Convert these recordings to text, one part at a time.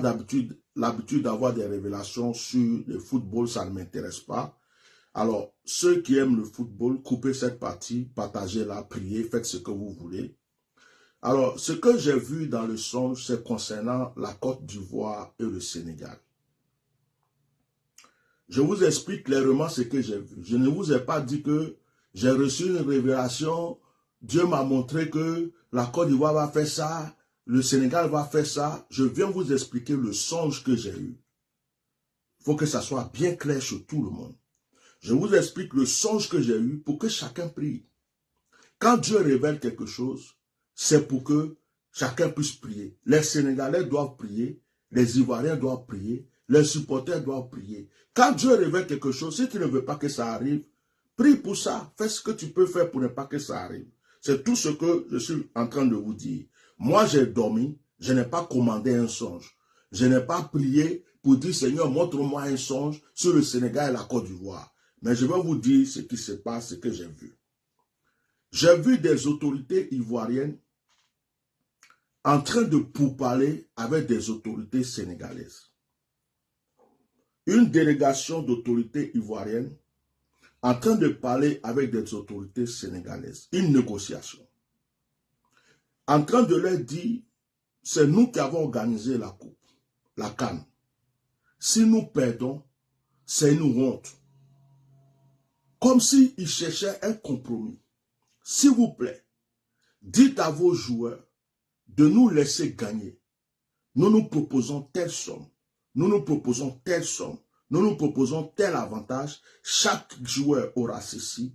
l'habitude d'avoir des révélations sur le football, ça ne m'intéresse pas. Alors, ceux qui aiment le football, coupez cette partie, partagez-la, priez, faites ce que vous voulez. Alors, ce que j'ai vu dans le songe, c'est concernant la Côte d'Ivoire et le Sénégal. Je vous explique clairement ce que j'ai vu. Je ne vous ai pas dit que j'ai reçu une révélation. Dieu m'a montré que la Côte d'Ivoire va faire ça, le Sénégal va faire ça. Je viens vous expliquer le songe que j'ai eu. Il faut que ça soit bien clair sur tout le monde. Je vous explique le songe que j'ai eu pour que chacun prie. Quand Dieu révèle quelque chose, c'est pour que chacun puisse prier. Les Sénégalais doivent prier, les Ivoiriens doivent prier, les supporters doivent prier. Quand Dieu révèle quelque chose, si tu ne veux pas que ça arrive, prie pour ça. Fais ce que tu peux faire pour ne pas que ça arrive. C'est tout ce que je suis en train de vous dire. Moi, j'ai dormi, je n'ai pas commandé un songe. Je n'ai pas prié pour dire, Seigneur, montre-moi un songe sur le Sénégal et la Côte d'Ivoire. Mais je vais vous dire ce qui se passe, ce que j'ai vu. J'ai vu des autorités ivoiriennes en train de pourparler avec des autorités sénégalaises. Une délégation d'autorités ivoiriennes en train de parler avec des autorités sénégalaises. Une négociation. En train de leur dire, c'est nous qui avons organisé la coupe, la CAN. Si nous perdons, c'est une honte. Comme s'ils cherchaient un compromis. S'il vous plaît, dites à vos joueurs de nous laisser gagner. Nous nous proposons telle somme. Nous nous proposons telle somme. Nous nous proposons tel avantage. Chaque joueur aura ceci.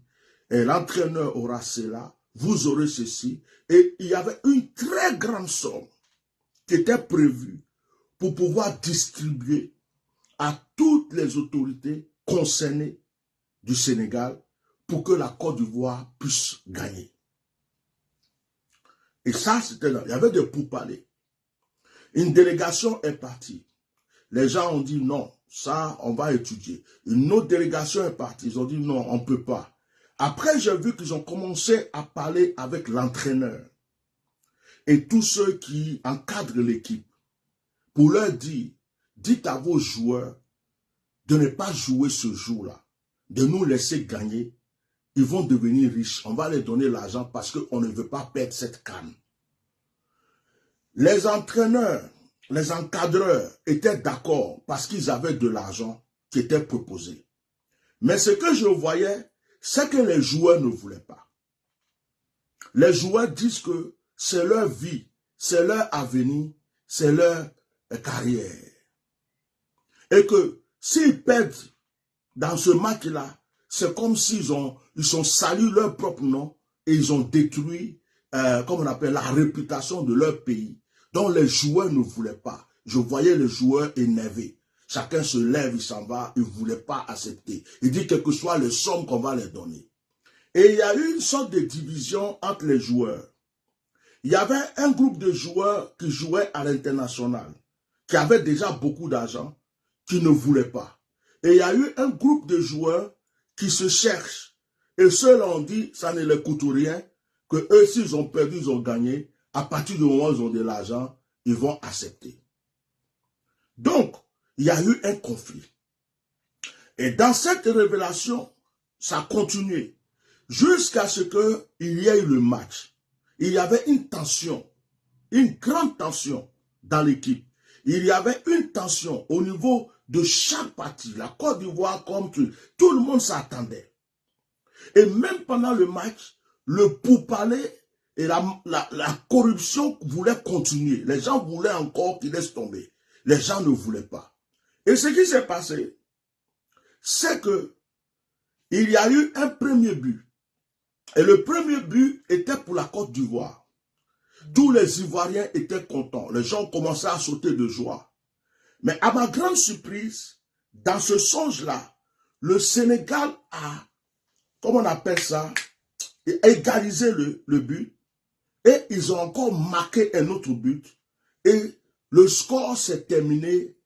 Et l'entraîneur aura cela. Vous aurez ceci. Et il y avait une très grande somme qui était prévue pour pouvoir distribuer à toutes les autorités concernées du Sénégal pour que la Côte d'Ivoire puisse gagner. Et ça, c'était là. Il y avait des pourparlers. Une délégation est partie. Les gens ont dit non, ça, on va étudier. Une autre délégation est partie. Ils ont dit non, on ne peut pas. Après, j'ai vu qu'ils ont commencé à parler avec l'entraîneur et tous ceux qui encadrent l'équipe pour leur dire, dites à vos joueurs de ne pas jouer ce jour-là, de nous laisser gagner. Ils vont devenir riches. On va leur donner l'argent parce qu'on ne veut pas perdre cette canne. Les entraîneurs, les encadreurs étaient d'accord parce qu'ils avaient de l'argent qui était proposé. Mais ce que je voyais, c'est que les joueurs ne voulaient pas. Les joueurs disent que c'est leur vie, c'est leur avenir, c'est leur carrière. Et que s'ils perdent dans ce match-là, c'est comme s'ils ont sali leur propre nom et ils ont détruit, comme on appelle, la réputation de leur pays. Donc les joueurs ne voulaient pas. Je voyais les joueurs énervés. Chacun se lève, il s'en va, il ne voulait pas accepter. Il dit quelles que soient les sommes qu'on va leur donner. Et il y a eu une sorte de division entre les joueurs. Il y avait un groupe de joueurs qui jouaient à l'international, qui avaient déjà beaucoup d'argent, qui ne voulaient pas. Et il y a eu un groupe de joueurs qui se cherchent. Et ceux-là ont dit, ça ne les coûte rien, que eux, s'ils ont perdu, ils ont gagné. À partir du moment où ils ont de l'argent, ils vont accepter. Donc, il y a eu un conflit. Et dans cette révélation, ça a continué. Jusqu'à ce qu'il y ait eu le match. Il y avait une tension, une grande tension dans l'équipe. Il y avait une tension au niveau de chaque partie. La Côte d'Ivoire, comme tout le monde s'attendait. Et même pendant le match, le pourparler et la corruption voulait continuer. Les gens voulaient encore qu'il laisse tomber. Les gens ne voulaient pas. Et ce qui s'est passé, c'est que il y a eu un premier but. Et le premier but était pour la Côte d'Ivoire. Tous les Ivoiriens étaient contents. Les gens commençaient à sauter de joie. Mais à ma grande surprise, dans ce songe-là, le Sénégal a, comment on appelle ça, égalisé le but. Et ils ont encore marqué un autre but. Et le score s'est terminé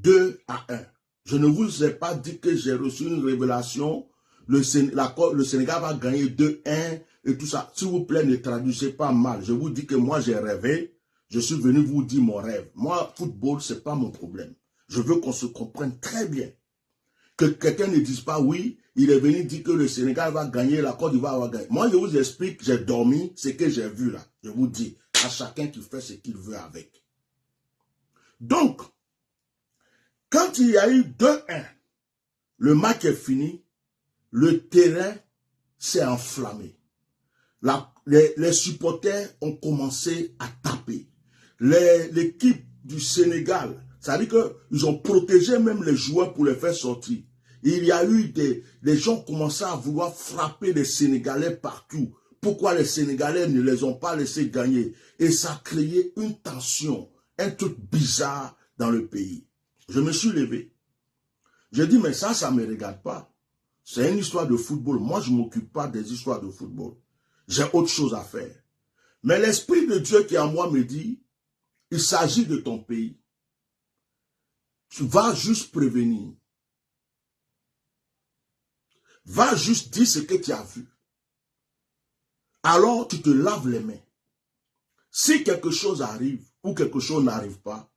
2-1. Je ne vous ai pas dit que j'ai reçu une révélation. Le Sénégal va gagner 2-1 et tout ça. S'il vous plaît, ne traduisez pas mal. Je vous dis que moi, j'ai rêvé. Je suis venu vous dire mon rêve. Moi, football, ce n'est pas mon problème. Je veux qu'on se comprenne très bien. Que quelqu'un ne dise pas, oui, il est venu dire que le Sénégal va gagner, la Côte d'Ivoire va gagner. Moi, je vous explique, j'ai dormi, ce que j'ai vu là. Je vous dis, à chacun qui fait ce qu'il veut avec. Donc, quand il y a eu 2-1, le match est fini, le terrain s'est enflammé. Les supporters ont commencé à taper. L'équipe du Sénégal, ça veut dire qu'ils ont protégé même les joueurs pour les faire sortir. Il y a eu des gens qui commençaient à vouloir frapper les Sénégalais partout. Pourquoi les Sénégalais ne les ont pas laissés gagner? Et ça a créé une tension, un truc bizarre dans le pays. Je me suis levé. J'ai dit, mais ça ne me regarde pas. C'est une histoire de football. Moi, je ne m'occupe pas des histoires de football. J'ai autre chose à faire. Mais l'Esprit de Dieu qui est en moi me dit, il s'agit de ton pays. Tu vas juste prévenir. Va juste dire ce que tu as vu. Alors, tu te laves les mains. Si quelque chose arrive ou quelque chose n'arrive pas,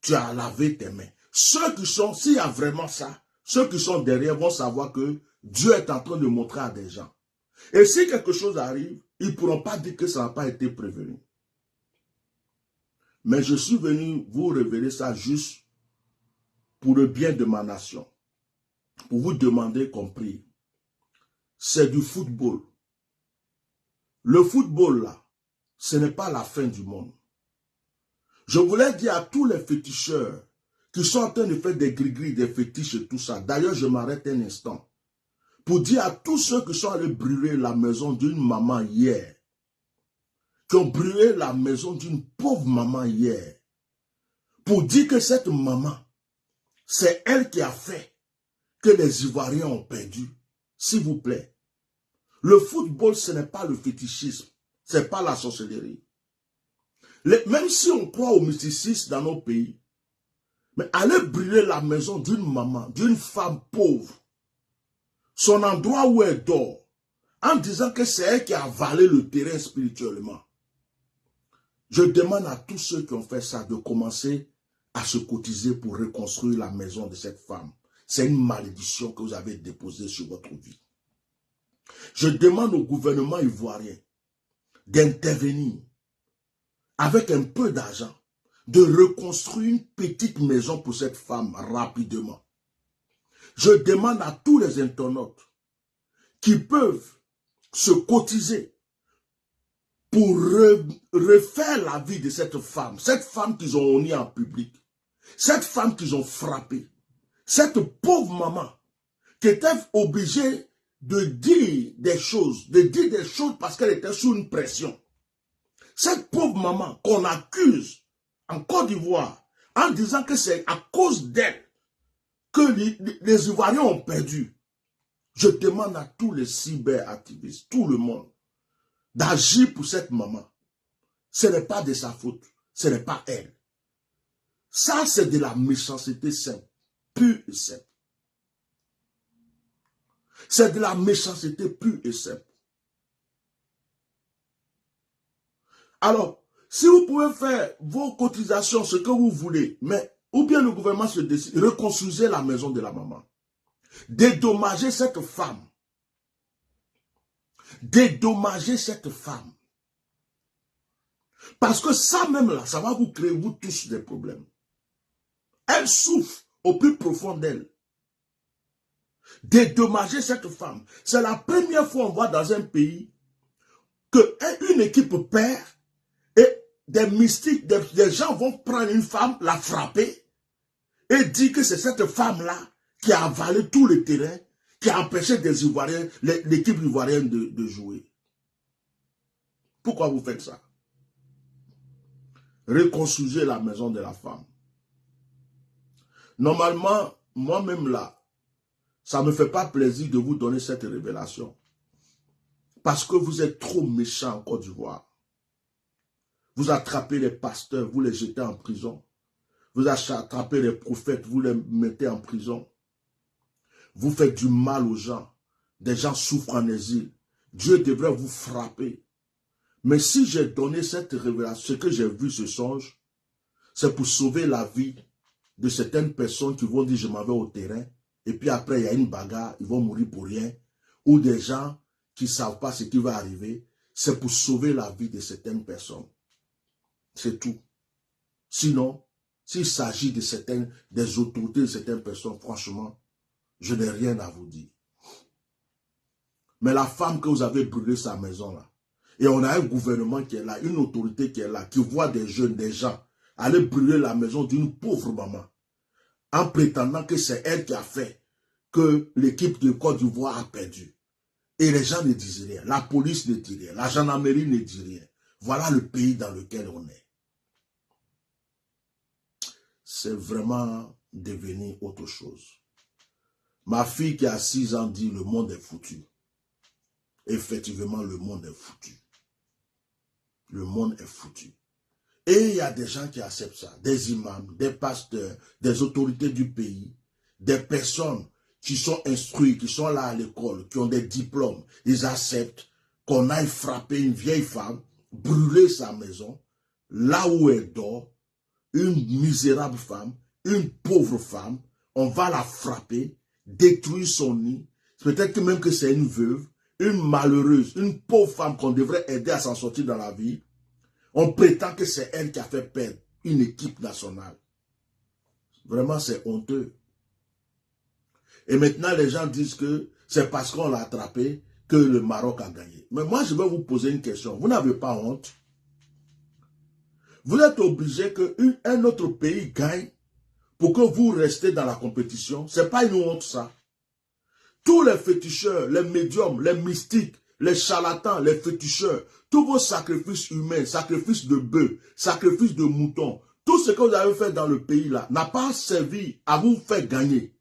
tu as lavé tes mains. Ceux qui sont, s'il y a vraiment ça, ceux qui sont derrière vont savoir que Dieu est en train de montrer à des gens. Et si quelque chose arrive, ils ne pourront pas dire que ça n'a pas été prévenu. Mais je suis venu vous révéler ça juste pour le bien de ma nation. Pour vous demander qu'on prie. C'est du football. Le football, là, ce n'est pas la fin du monde. Je voulais dire à tous les féticheurs qui sont en train de faire des gris-gris, des fétiches et tout ça. D'ailleurs, je m'arrête un instant. Pour dire à tous ceux qui sont allés brûler la maison d'une maman hier, qui ont brûlé la maison d'une pauvre maman hier, pour dire que cette maman, c'est elle qui a fait que les Ivoiriens ont perdu. S'il vous plaît. Le football, ce n'est pas le fétichisme. Ce n'est pas la sorcellerie. Même si on croit au mysticisme dans nos pays, mais aller brûler la maison d'une maman, d'une femme pauvre, son endroit où elle dort, en disant que c'est elle qui a avalé le terrain spirituellement. Je demande à tous ceux qui ont fait ça de commencer à se cotiser pour reconstruire la maison de cette femme. C'est une malédiction que vous avez déposée sur votre vie. Je demande au gouvernement ivoirien d'intervenir avec un peu d'argent, de reconstruire une petite maison pour cette femme rapidement. Je demande à tous les internautes qui peuvent se cotiser pour refaire la vie de cette femme qu'ils ont honnie en public, cette femme qu'ils ont frappée, cette pauvre maman qui était obligée de dire des choses parce qu'elle était sous une pression. Cette pauvre maman qu'on accuse en Côte d'Ivoire en disant que c'est à cause d'elle que les Ivoiriens ont perdu. Je demande à tous les cyberactivistes, tout le monde, d'agir pour cette maman. Ce n'est pas de sa faute, ce n'est pas elle. Ça, c'est de la méchanceté simple, pure et simple. C'est de la méchanceté pure et simple. Alors, si vous pouvez faire vos cotisations, ce que vous voulez, mais ou bien le gouvernement se décide, reconstruisez la maison de la maman. Dédommagez cette femme. Dédommagez cette femme. Parce que ça même là, ça va vous créer, vous tous, des problèmes. Elle souffre au plus profond d'elle. Dédommager cette femme. C'est la première fois qu'on voit dans un pays qu'une équipe perd et des mystiques, des gens vont prendre une femme, la frapper et dire que c'est cette femme-là qui a avalé tout le terrain, qui a empêché des Ivoiriens, l'équipe ivoirienne de jouer. Pourquoi vous faites ça? Reconstruisez la maison de la femme. Normalement, moi-même là, ça ne me fait pas plaisir de vous donner cette révélation. Parce que vous êtes trop méchants en Côte d'Ivoire. Vous attrapez les pasteurs, vous les jetez en prison. Vous attrapez les prophètes, vous les mettez en prison. Vous faites du mal aux gens. Des gens souffrent en exil. Dieu devrait vous frapper. Mais si j'ai donné cette révélation, ce que j'ai vu, ce songe, c'est pour sauver la vie de certaines personnes qui vont dire je m'en vais au terrain, et puis après il y a une bagarre, ils vont mourir pour rien, ou des gens qui ne savent pas ce qui va arriver, c'est pour sauver la vie de certaines personnes. C'est tout. Sinon, s'il s'agit de des autorités de certaines personnes, franchement, je n'ai rien à vous dire. Mais la femme que vous avez brûlé sa maison là, et on a un gouvernement qui est là, une autorité qui est là, qui voit des jeunes, des gens, aller brûler la maison d'une pauvre maman, en prétendant que c'est elle qui a fait que l'équipe de Côte d'Ivoire a perdu. Et les gens ne disent rien, la police ne dit rien, la gendarmerie ne dit rien. Voilà le pays dans lequel on est. C'est vraiment devenu autre chose. Ma fille qui a 6 ans dit le monde est foutu. Effectivement, le monde est foutu. Le monde est foutu. Et il y a des gens qui acceptent ça, des imams, des pasteurs, des autorités du pays, des personnes qui sont instruites, qui sont là à l'école, qui ont des diplômes. Ils acceptent qu'on aille frapper une vieille femme, brûler sa maison, là où elle dort, une misérable femme, une pauvre femme, on va la frapper, détruire son nid, peut-être que même que c'est une veuve, une malheureuse, une pauvre femme qu'on devrait aider à s'en sortir dans la vie, on prétend que c'est elle qui a fait perdre une équipe nationale. Vraiment, c'est honteux. Et maintenant, les gens disent que c'est parce qu'on l'a attrapé que le Maroc a gagné. Mais moi, je vais vous poser une question. Vous n'avez pas honte? Vous êtes obligé qu'un autre pays gagne pour que vous restez dans la compétition. Ce n'est pas une honte, ça. Tous les féticheurs, les médiums, les mystiques, les charlatans, les féticheurs, tous vos sacrifices humains, sacrifices de bœufs, sacrifices de moutons, tout ce que vous avez fait dans le pays là, n'a pas servi à vous faire gagner.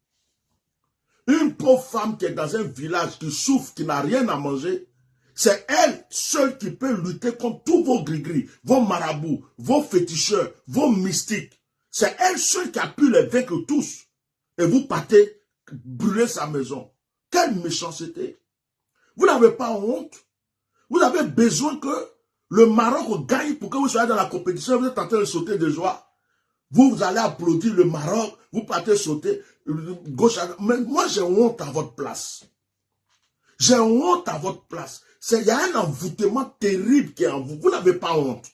Une pauvre femme qui est dans un village, qui souffre, qui n'a rien à manger, c'est elle seule qui peut lutter contre tous vos gris-gris, vos marabouts, vos féticheurs, vos mystiques. C'est elle seule qui a pu les vaincre tous. Et vous partez brûler sa maison. Quelle méchanceté! Vous n'avez pas honte? Vous avez besoin que le Maroc gagne pour que vous soyez dans la compétition. Vous êtes en train de sauter de joie. Vous allez applaudir le Maroc. Vous partez sauter gauche à gauche. Mais moi, j'ai honte à votre place. J'ai honte à votre place. Il y a un envoûtement terrible qui est en vous. Vous n'avez pas honte.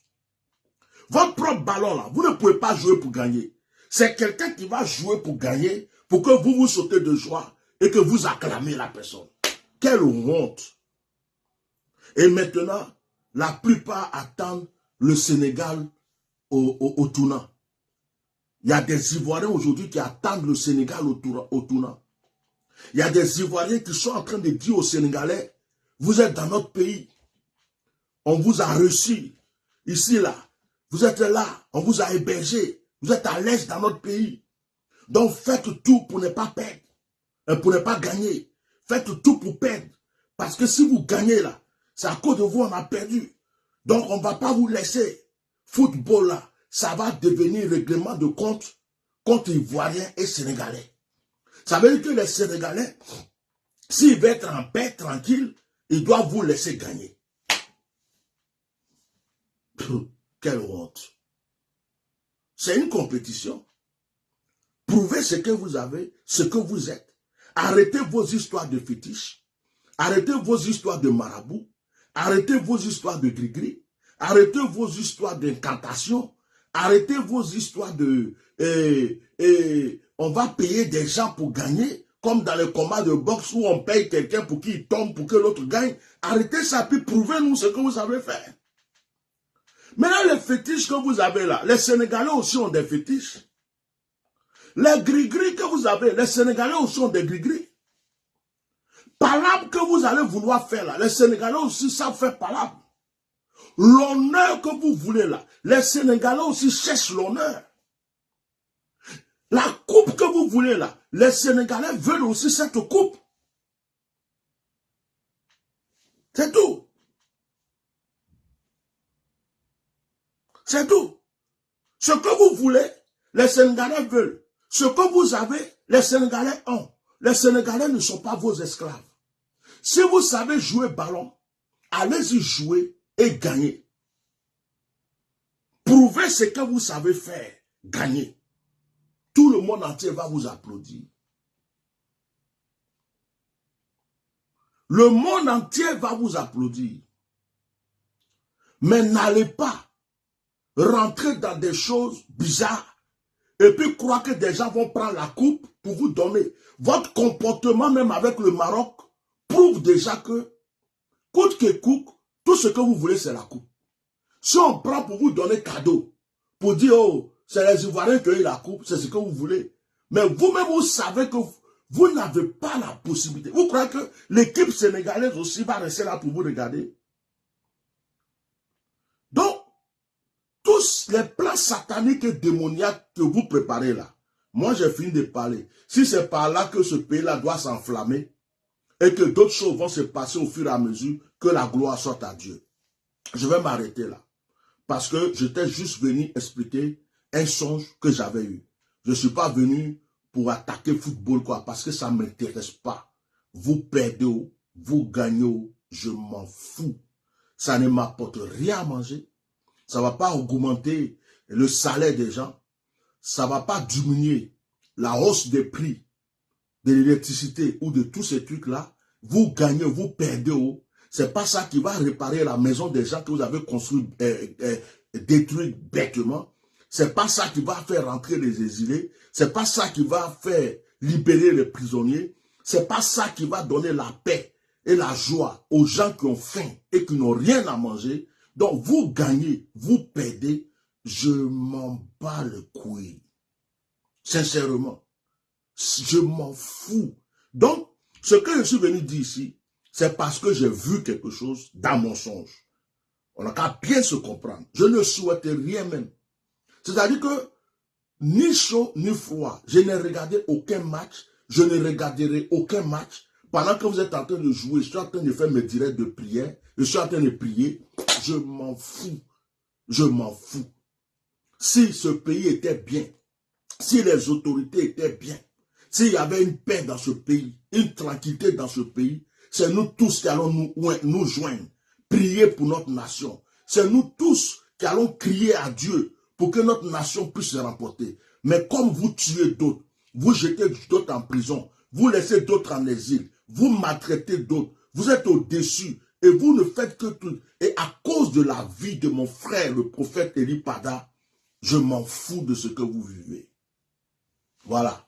Votre propre ballon, là, vous ne pouvez pas jouer pour gagner. C'est quelqu'un qui va jouer pour gagner, pour que vous vous sautez de joie et que vous acclamez la personne. Quelle honte! Et maintenant, la plupart attendent le Sénégal au tournant. Il y a des Ivoiriens aujourd'hui qui attendent le Sénégal au tournant. Il y a des Ivoiriens qui sont en train de dire aux Sénégalais, vous êtes dans notre pays, on vous a reçu, ici, là, vous êtes là, on vous a hébergé, vous êtes à l'aise dans notre pays. Donc faites tout pour ne pas perdre, pour ne pas gagner. Faites tout pour perdre. Parce que si vous gagnez là, c'est à cause de vous on a perdu. Donc on ne va pas vous laisser. Football là, ça va devenir règlement de compte contre Ivoiriens et Sénégalais. Ça veut dire que les Sénégalais, s'ils veulent être en paix, tranquille, ils doivent vous laisser gagner. Quelle honte. C'est une compétition. Prouvez ce que vous avez, ce que vous êtes. Arrêtez vos histoires de fétiches. Arrêtez vos histoires de marabouts. Arrêtez vos histoires de gris-gris. Arrêtez vos histoires d'incantation. Arrêtez vos histoires de... on va payer des gens pour gagner, comme dans les combats de boxe où on paye quelqu'un pour qu'il tombe, pour que l'autre gagne. Arrêtez ça, puis prouvez-nous ce que vous savez faire. Maintenant, les fétiches que vous avez là, les Sénégalais aussi ont des fétiches. Les gris-gris que vous avez, les Sénégalais aussi ont des gris-gris. Palabre que vous allez vouloir faire là, les Sénégalais aussi savent faire palabre. L'honneur que vous voulez là, les Sénégalais aussi cherchent l'honneur. La coupe que vous voulez là, les Sénégalais veulent aussi cette coupe. C'est tout. C'est tout. Ce que vous voulez, les Sénégalais veulent. Ce que vous avez, les Sénégalais ont. Les Sénégalais ne sont pas vos esclaves. Si vous savez jouer ballon, allez-y jouer et gagner. Prouvez ce que vous savez faire, gagner. Tout le monde entier va vous applaudir. Le monde entier va vous applaudir. Mais n'allez pas rentrer dans des choses bizarres et puis croire que des gens vont prendre la coupe pour vous donner. Votre comportement même avec le Maroc prouve déjà que, coûte que coûte, tout ce que vous voulez, c'est la coupe. Si on prend pour vous donner cadeau, pour dire, oh, c'est les Ivoiriens qui ont eu la coupe, c'est ce que vous voulez. Mais vous-même, vous savez que vous n'avez pas la possibilité. Vous croyez que l'équipe sénégalaise aussi va rester là pour vous regarder? Donc, tous les plans sataniques et démoniaques que vous préparez là, moi j'ai fini de parler. Si c'est par là que ce pays-là doit s'enflammer et que d'autres choses vont se passer au fur et à mesure, que la gloire sorte à Dieu. Je vais m'arrêter là. Parce que j'étais juste venu expliquer un songe que j'avais eu. Je ne suis pas venu pour attaquer le football, quoi, parce que ça ne m'intéresse pas. Vous perdez, vous gagnez, je m'en fous. Ça ne m'apporte rien à manger. Ça ne va pas augmenter le salaire des gens. Ça ne va pas diminuer la hausse des prix de l'électricité ou de tous ces trucs-là. Vous gagnez, vous perdez. Ce n'est pas ça qui va réparer la maison des gens que vous avez construit, détruit bêtement. Ce n'est pas ça qui va faire rentrer les exilés. Ce n'est pas ça qui va faire libérer les prisonniers. Ce n'est pas ça qui va donner la paix et la joie aux gens qui ont faim et qui n'ont rien à manger. Donc, vous gagnez, vous perdez, je m'en bats le couille. Sincèrement, je m'en fous. Donc, ce que je suis venu dire ici, c'est parce que j'ai vu quelque chose dans mon songe. On n'a qu'à bien se comprendre. Je ne souhaite rien même. C'est-à-dire que, ni chaud, ni froid, je n'ai regardé aucun match, je ne regarderai aucun match. Pendant que vous êtes en train de jouer, je suis en train de faire mes directs de prière, je suis en train de prier, je m'en fous. Je m'en fous. Si ce pays était bien, si les autorités étaient bien, s'il y avait une paix dans ce pays, une tranquillité dans ce pays, c'est nous tous qui allons nous joindre, prier pour notre nation. C'est nous tous qui allons crier à Dieu pour que notre nation puisse se remporter. Mais comme vous tuez d'autres, vous jetez d'autres en prison, vous laissez d'autres en exil, vous maltraitez d'autres, vous êtes au-dessus et vous ne faites que tout. Et à cause de la vie de mon frère, le prophète Eli Pada, je m'en fous de ce que vous vivez. Voilà.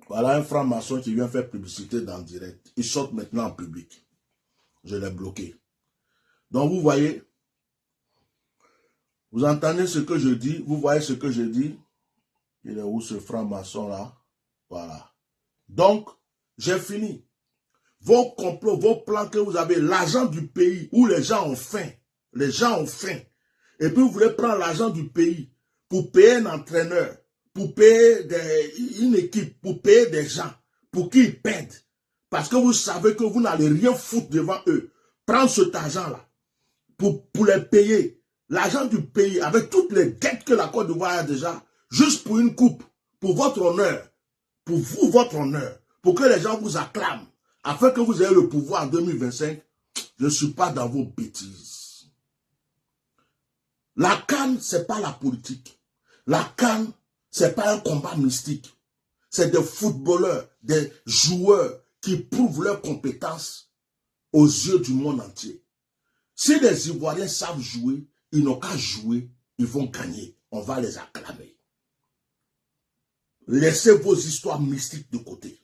Voilà un franc-maçon qui vient faire publicité dans le direct. Il saute maintenant en public. Je l'ai bloqué. Donc vous voyez, vous entendez ce que je dis, vous voyez ce que je dis. Il est où ce franc-maçon là? Voilà. Donc, j'ai fini. Vos complots, vos plans que vous avez, l'argent du pays où les gens ont faim. Les gens ont faim. Et puis vous voulez prendre l'argent du pays pour payer un entraîneur, pour payer une équipe, pour payer des gens, pour qu'ils perdent. Parce que vous savez que vous n'allez rien foutre devant eux. Prendre cet argent-là pour les payer. L'argent du pays, avec toutes les dettes que la Côte d'Ivoire a déjà, juste pour une coupe, pour votre honneur, pour vous, votre honneur, pour que les gens vous acclament, afin que vous ayez le pouvoir en 2025, je ne suis pas dans vos bêtises. La CAN, ce n'est pas la politique. La CAN, ce n'est pas un combat mystique. C'est des footballeurs, des joueurs qui prouvent leurs compétences aux yeux du monde entier. Si les Ivoiriens savent jouer, ils n'ont qu'à jouer, ils vont gagner. On va les acclamer. Laissez vos histoires mystiques de côté.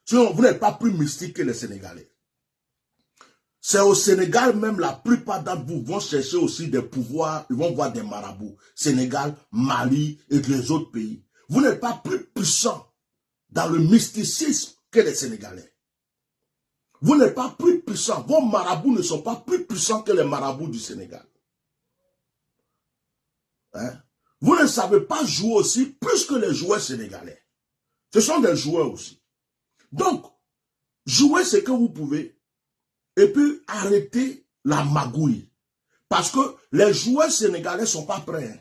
Sinon, vous n'êtes pas plus mystique que les Sénégalais. C'est au Sénégal même, la plupart d'entre vous vont chercher aussi des pouvoirs, ils vont voir des marabouts. Sénégal, Mali et les autres pays. Vous n'êtes pas plus puissants dans le mysticisme que les Sénégalais. Vous n'êtes pas plus puissants. Vos marabouts ne sont pas plus puissants que les marabouts du Sénégal. Hein? Vous ne savez pas jouer aussi plus que les joueurs sénégalais. Ce sont des joueurs aussi. Donc, jouez ce que vous pouvez et puis arrêtez la magouille. Parce que les joueurs sénégalais ne sont pas prêts. Hein.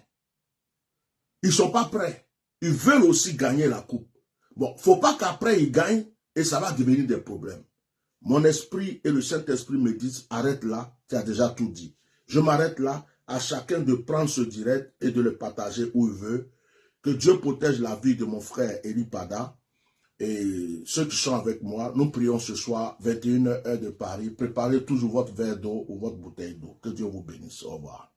Ils ne sont pas prêts. Ils veulent aussi gagner la coupe. Bon, il ne faut pas qu'après ils gagnent et ça va devenir des problèmes. Mon esprit et le Saint-Esprit me disent, arrête là, tu as déjà tout dit. Je m'arrête là, à chacun de prendre ce direct et de le partager où il veut. Que Dieu protège la vie de mon frère Eli Pada. Et ceux qui sont avec moi, nous prions ce soir, 21h de Paris. Préparez toujours votre verre d'eau ou votre bouteille d'eau. Que Dieu vous bénisse. Au revoir.